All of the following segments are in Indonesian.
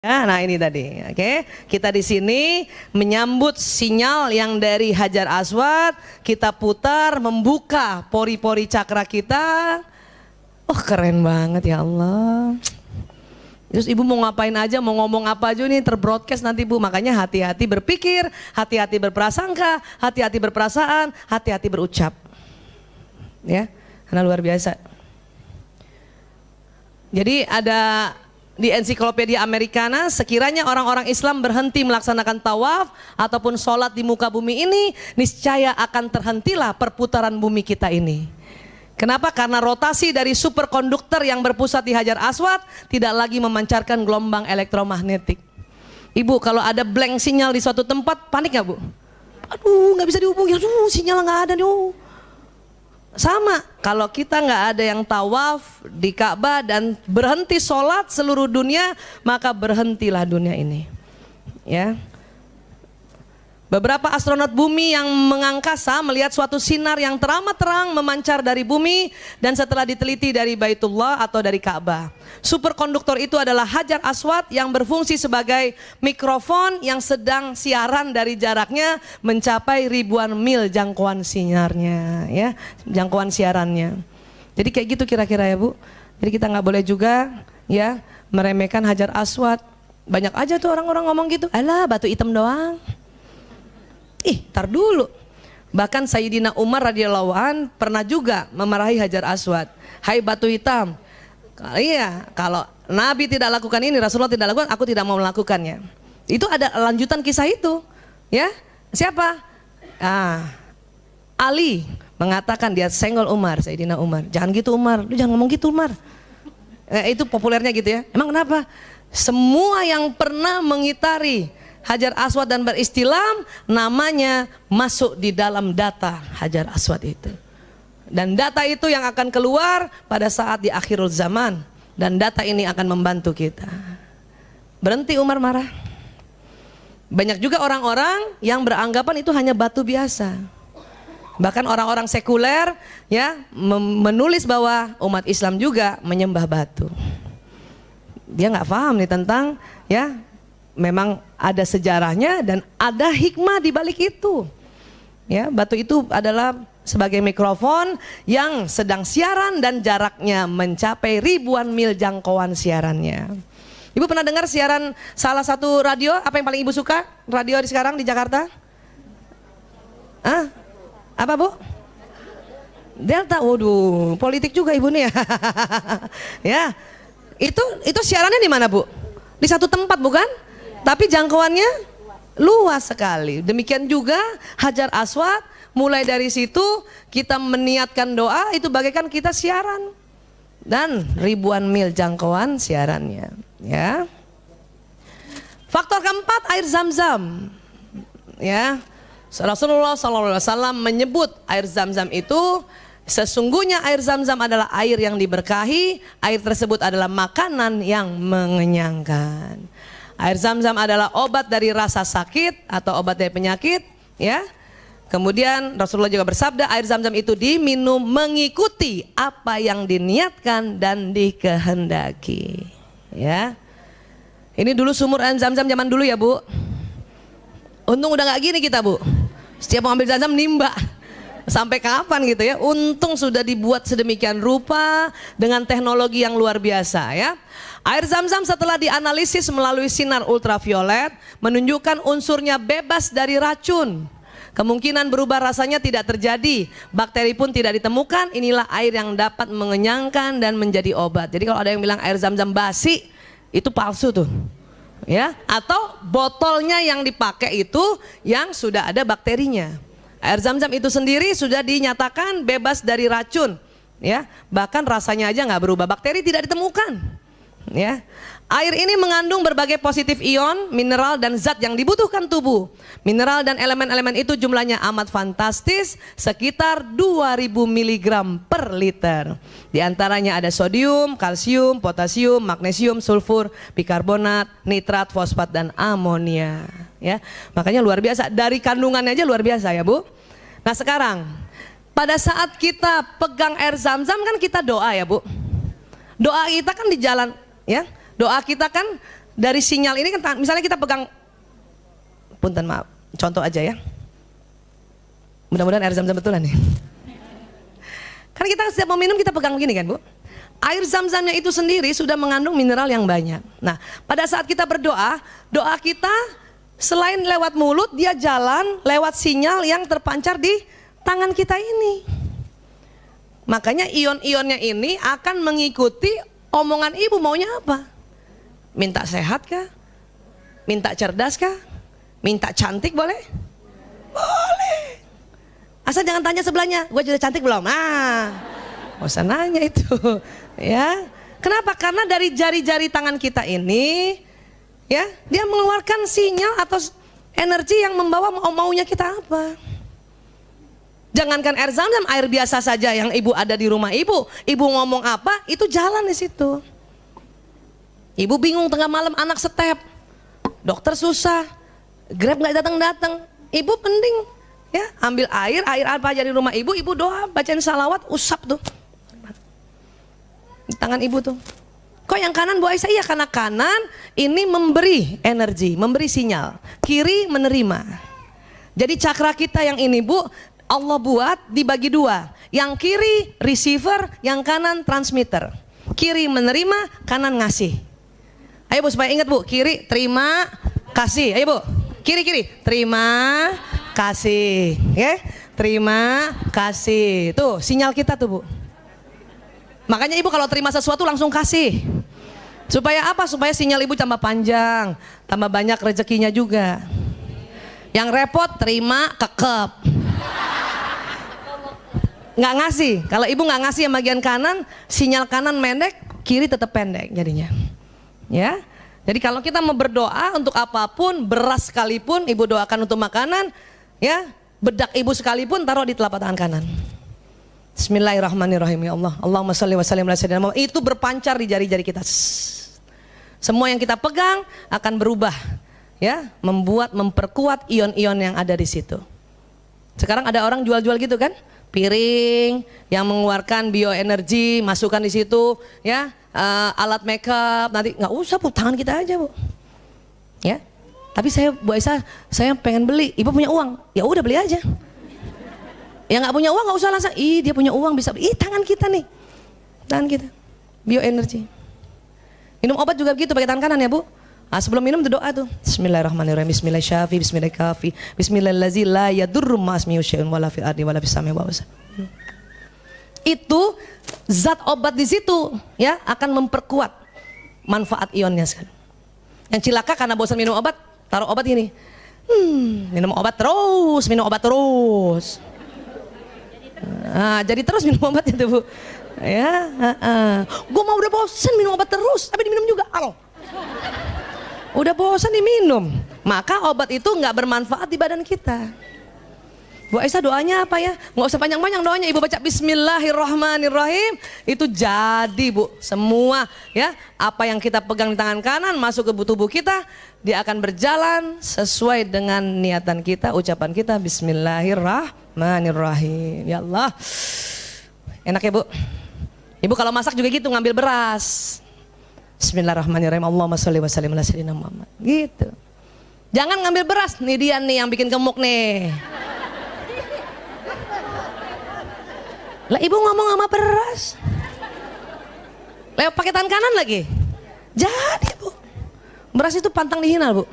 Ya, nah ini tadi, oke. Kita di sini menyambut sinyal yang dari Hajar Aswad, kita putar, membuka pori-pori cakra kita. Oh keren banget ya Allah. Terus ibu mau ngapain aja, mau ngomong apa aja nih terbroadcast nanti bu. Makanya hati-hati berpikir, hati-hati berprasangka, hati-hati berperasaan, hati-hati berucap. Ya, karena luar biasa. Jadi ada di ensiklopedia Americana, sekiranya orang-orang Islam berhenti melaksanakan tawaf ataupun sholat di muka bumi ini, niscaya akan terhentilah perputaran bumi kita ini. Kenapa? Karena rotasi dari superkonduktor yang berpusat di Hajar Aswad tidak lagi memancarkan gelombang elektromagnetik. Ibu, kalau ada blank sinyal di suatu tempat, panik gak bu? Aduh, nggak bisa dihubungi, aduh sinyal nggak ada nih. Sama, kalau kita nggak ada yang tawaf di Ka'bah dan berhenti sholat seluruh dunia, maka berhentilah dunia ini. Ya. Beberapa astronot bumi yang mengangkasa melihat suatu sinar yang teramat terang memancar dari bumi dan setelah diteliti dari Baitullah atau dari Ka'bah. Superkonduktor itu adalah Hajar Aswad yang berfungsi sebagai mikrofon yang sedang siaran dari jaraknya mencapai ribuan mil jangkauan sinarnya, ya, jangkauan siarannya. Jadi kayak gitu kira-kira ya bu. Jadi kita nggak boleh juga ya meremehkan Hajar Aswad. Banyak aja tuh orang-orang ngomong gitu, alah batu hitam doang. Tar dulu. Bahkan Sayyidina Umar radhiyallahu an pernah juga memarahi Hajar Aswad. Hai batu hitam. Iya, kalau Nabi tidak lakukan ini, Rasulullah tidak lakukan, aku tidak mau melakukannya. Itu ada lanjutan kisah itu. Ya, siapa? Ali mengatakan, dia senggol Umar, Sayyidina Umar. Jangan gitu Umar, lu jangan ngomong gitu Umar. Itu populernya gitu ya. Emang kenapa? Semua yang pernah mengitari Hajar Aswad dan beristilam namanya masuk di dalam data Hajar Aswad itu. Dan data itu yang akan keluar pada saat di akhirul zaman. Dan data ini akan membantu kita. Berhenti Umar marah. Banyak juga orang-orang yang beranggapan itu hanya batu biasa. Bahkan orang-orang sekuler ya menulis bahwa umat Islam juga menyembah batu. Dia nggak paham nih tentang ya memang ada sejarahnya dan ada hikmah di balik itu. Ya, batu itu adalah sebagai mikrofon yang sedang siaran dan jaraknya mencapai ribuan mil jangkauan siarannya. Ibu pernah dengar siaran salah satu radio? Apa yang paling ibu suka? Radio sekarang di Jakarta? Apa bu? Delta. Waduh, politik juga ibu nih ya. Ya, itu siarannya di mana bu? Di satu tempat bukan? Tapi jangkauannya luas sekali. Demikian juga Hajar Aswad, mulai dari situ kita meniatkan doa, itu bagaikan kita siaran. Dan ribuan mil jangkauan siarannya. Ya. Faktor keempat, air Zam-Zam. Ya. Rasulullah SAW menyebut air Zam-Zam itu, sesungguhnya air Zam-Zam adalah air yang diberkahi, air tersebut adalah makanan yang mengenyangkan. Air Zam-Zam adalah obat dari rasa sakit atau obat dari penyakit, ya. Kemudian Rasulullah juga bersabda, air Zam-Zam itu diminum mengikuti apa yang diniatkan dan dikehendaki, ya. Ini dulu sumur air Zam-Zam zaman dulu ya bu. Untung udah nggak gini kita bu. Setiap mau ambil Zam-Zam nimba. Sampai kapan gitu ya. Untung sudah dibuat sedemikian rupa dengan teknologi yang luar biasa ya. Air Zam-Zam setelah dianalisis melalui sinar ultraviolet menunjukkan unsurnya bebas dari racun. Kemungkinan berubah rasanya tidak terjadi, bakteri pun tidak ditemukan. Inilah air yang dapat mengenyangkan dan menjadi obat. Jadi kalau ada yang bilang air Zam-Zam basi, itu palsu tuh. Ya, atau botolnya yang dipakai itu yang sudah ada bakterinya. Air Zam-Zam itu sendiri sudah dinyatakan bebas dari racun, ya. Bahkan rasanya aja nggak berubah, bakteri tidak ditemukan. Ya, air ini mengandung berbagai positif ion, mineral dan zat yang dibutuhkan tubuh. Mineral dan elemen-elemen itu jumlahnya amat fantastis, sekitar 2000 mg per liter. Di antaranya ada sodium, kalsium, potasium, magnesium, sulfur, bikarbonat, nitrat, fosfat dan amonia. Ya, makanya luar biasa. Dari kandungannya aja luar biasa ya bu. Nah sekarang, pada saat kita pegang air Zam-Zam kan kita doa ya bu. Doa kita kan di jalan. Ya, doa kita kan dari sinyal ini kan, misalnya kita pegang, punten maaf, contoh aja ya. Mudah-mudahan air zam-zam betulan nih. Karena kita setiap mau minum kita pegang begini kan Bu. Air zam-zamnya itu sendiri sudah mengandung mineral yang banyak. Nah, pada saat kita berdoa, doa kita selain lewat mulut, dia jalan lewat sinyal yang terpancar di tangan kita ini. Makanya ion-ionnya ini akan mengikuti omongan ibu maunya apa. Minta sehat kah? Minta cerdas kah? Minta cantik boleh? Boleh. Asal jangan tanya sebelahnya, gue sudah cantik belum? Gak usah nanya itu. Ya, kenapa? Karena dari jari-jari tangan kita ini, ya, dia mengeluarkan sinyal atau energi yang membawa maunya kita apa. Jangankan air zam-zam, air biasa saja yang ibu ada di rumah ibu ngomong apa, itu jalan di situ. Ibu bingung tengah malam anak step, dokter susah, Grab nggak datang-datang, ibu penting, ya, ambil air apa aja di rumah ibu doa, bacain salawat, usap tuh. Tangan ibu tuh. Kok yang kanan Bu Aisyah? Iya, karena kanan ini memberi energi, memberi sinyal. Kiri menerima. Jadi cakra kita yang ini Bu, Allah buat dibagi dua. Yang kiri receiver, yang kanan transmitter. Kiri menerima, kanan ngasih. Ayo Bu, supaya ingat Bu, kiri terima kasih. Ayo Bu, kiri terima kasih. Ya, terima kasih. Tuh sinyal kita tuh Bu. Makanya ibu kalau terima sesuatu langsung kasih. Supaya apa? Supaya sinyal ibu tambah panjang, tambah banyak rezekinya juga. Yang repot terima kekep. Nggak ngasih. Kalau ibu nggak ngasih yang bagian kanan, sinyal kanan pendek, kiri tetap pendek jadinya. Ya. Jadi kalau kita mau berdoa untuk apapun, beras sekalipun ibu doakan untuk makanan, ya, bedak ibu sekalipun taruh di telapak tangan kanan. Bismillahirrahmanirrahim. Ya Allah, Allahumma sholli wa sallim ala sayyidina Muhammad. Itu berpancar di jari-jari kita. Semua yang kita pegang akan berubah, ya, memperkuat ion-ion yang ada di situ. Sekarang ada orang jual-jual gitu kan, piring yang mengeluarkan bioenergi, masukkan di situ, ya, alat makeup. Nanti nggak usah Bu, tangan kita aja Bu, ya. Tapi saya Bu Aisyah, saya pengen beli. Ibu punya uang, ya udah beli aja. Yang nggak punya uang nggak usah langsung. Dia punya uang bisa. Tangan kita nih, tangan kita, bioenergi. Minum obat juga begitu, pakai tangan kanan ya Bu. Sebelum minum doa tuh. Bismillahirrahmanirrahim. Bismillahirrahmanirrahim. Bismillahirrahmanirrahim. Bismillahirrahmanirrahim. La yadurru ma'asmihi syai'un wala fil ardi wala fis samai wa Itu zat obat di situ, ya, akan memperkuat manfaat ionnya sekali. Yang cilaka karena bosan minum obat, taruh obat gini. Minum obat terus. Jadi terus minum obatnya tuh Bu. Ya, gue mau udah bosan minum obat terus, tapi diminum juga. Udah bosan diminum, maka obat itu nggak bermanfaat di badan kita. Bu Aisyah doanya apa ya? Nggak usah panjang-panjang doanya, ibu baca Bismillahirrahmanirrahim, itu jadi Bu. Semua, ya, apa yang kita pegang di tangan kanan masuk ke tubuh kita, dia akan berjalan sesuai dengan niatan kita, ucapan kita. Bismillahirrahmanirrahim. Ya Allah, enak ya Bu. Ibu kalau masak juga gitu, ngambil beras. Bismillahirrahmanirrahim. Allahumma sholli wa sallim ala sayyidina Muhammad. Gitu. Jangan ngambil beras, nih dia nih yang bikin gemuk nih. Lah ibu ngomong sama beras, lewat pakai tangan kanan lagi. Jadi Bu, beras itu pantang dihina Bu.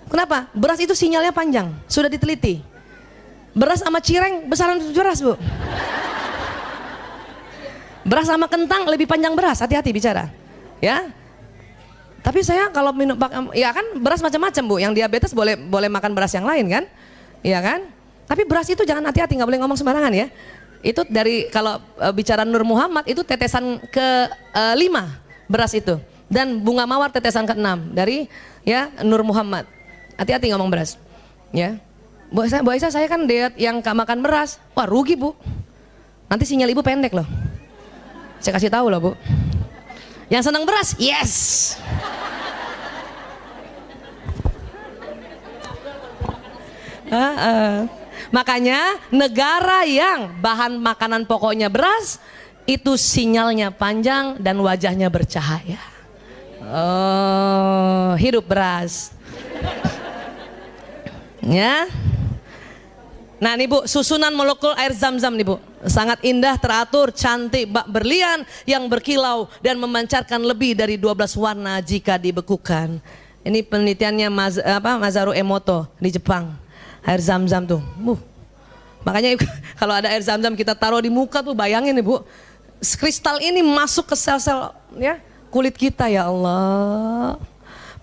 Kenapa? Beras itu sinyalnya panjang, sudah diteliti. Beras sama cireng besaran beras Bu. Beras sama kentang lebih panjang beras, hati-hati bicara. Ya. Tapi saya kalau minum, ya kan beras macam-macam Bu. Yang diabetes boleh makan beras yang lain kan? Iya kan? Tapi beras itu jangan hati-hati, nggak boleh ngomong sembarangan ya. Itu dari kalau bicara Nur Muhammad itu tetesan ke-5 beras itu, dan bunga mawar tetesan ke-6 dari, ya, Nur Muhammad. Hati-hati ngomong beras. Ya. Bu Aisyah, saya kan diet yang gak makan beras. Wah, rugi Bu. Nanti sinyal ibu pendek loh. Saya kasih tahu loh Bu. Yang senang beras, yes. Makanya negara yang bahan makanan pokoknya beras, itu sinyalnya panjang dan wajahnya bercahaya. Oh, hidup beras. Ya. Nah nih Bu, susunan molekul air zam-zam nih Bu, sangat indah, teratur, cantik, bak berlian yang berkilau dan memancarkan lebih dari 12 warna jika dibekukan. Ini penelitiannya Masaru Emoto di Jepang. Air zam-zam tuh, makanya kalau ada air zam-zam kita taruh di muka tuh, bayangin nih Bu, kristal ini masuk ke sel-sel ya kulit kita, ya Allah.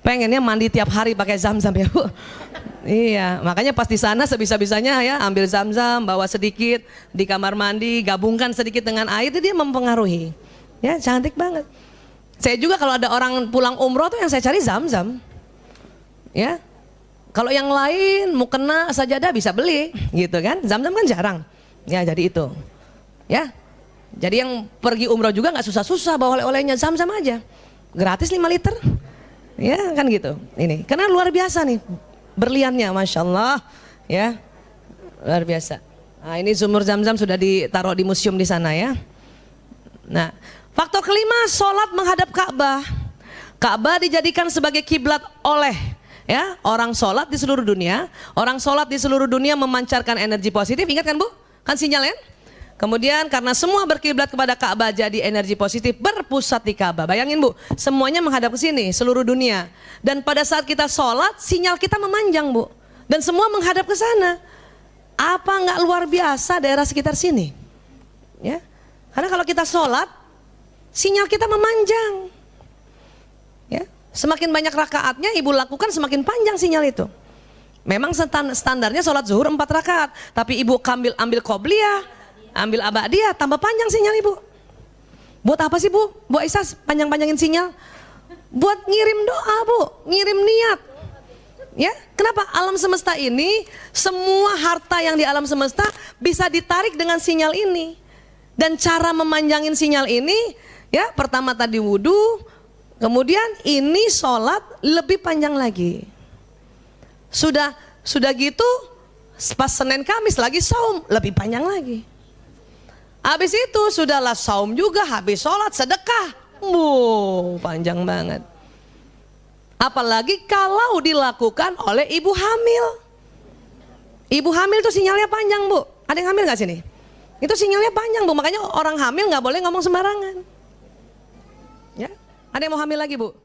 Pengennya mandi tiap hari pakai zam-zam ya Bu. Iya, makanya pas di sana sebisa-bisanya ya ambil zam-zam, bawa sedikit di kamar mandi, gabungkan sedikit dengan air, itu dia mempengaruhi. Ya, cantik banget. Saya juga kalau ada orang pulang umroh tuh yang saya cari zam-zam. Ya. Kalau yang lain mau kena sajadah bisa beli, gitu kan? Zam-zam kan jarang. Ya, jadi itu. Ya. Jadi yang pergi umroh juga nggak susah-susah bawa oleh-olehnya, zam-zam aja. Gratis 5 liter. Ya, kan gitu. Ini, karena luar biasa nih. Berliannya, Masya Allah, ya, luar biasa. Nah, ini sumur zam-zam sudah ditaruh di museum di sana ya. Nah, faktor kelima, sholat menghadap Ka'bah. Ka'bah dijadikan sebagai kiblat oleh ya orang sholat di seluruh dunia. Orang sholat di seluruh dunia memancarkan energi positif. Ingat kan Bu? Kan sinyal ya? Kemudian karena semua berkiblat kepada Ka'bah, jadi energi positif berpusat di Ka'bah. Bayangin Bu, semuanya menghadap ke sini, seluruh dunia. Dan pada saat kita sholat, sinyal kita memanjang Bu. Dan semua menghadap ke sana. Apa nggak luar biasa daerah sekitar sini? Ya, karena kalau kita sholat, sinyal kita memanjang. Ya, semakin banyak rakaatnya Ibu lakukan, semakin panjang sinyal itu. Memang standarnya sholat zuhur 4 rakaat, tapi Ibu ambil qobliyah, ambil abadiyah, tambah panjang sinyal Ibu. Buat apa sih Bu? Bu Aisyah panjang-panjangin sinyal? Buat ngirim doa Bu, ngirim niat. Ya, kenapa? Alam semesta ini, semua harta yang di alam semesta bisa ditarik dengan sinyal ini. Dan cara memanjangin sinyal ini, ya pertama tadi wudhu, kemudian ini sholat lebih panjang lagi. Sudah gitu, pas Senin Kamis lagi saum, lebih panjang lagi. Habis itu sudahlah saum juga, habis sholat sedekah, panjang banget. Apalagi kalau dilakukan oleh ibu hamil. Ibu hamil tuh sinyalnya panjang Bu. Ada yang hamil gak sini? Itu sinyalnya panjang Bu, makanya orang hamil gak boleh ngomong sembarangan. Ya, ada yang mau hamil lagi Bu?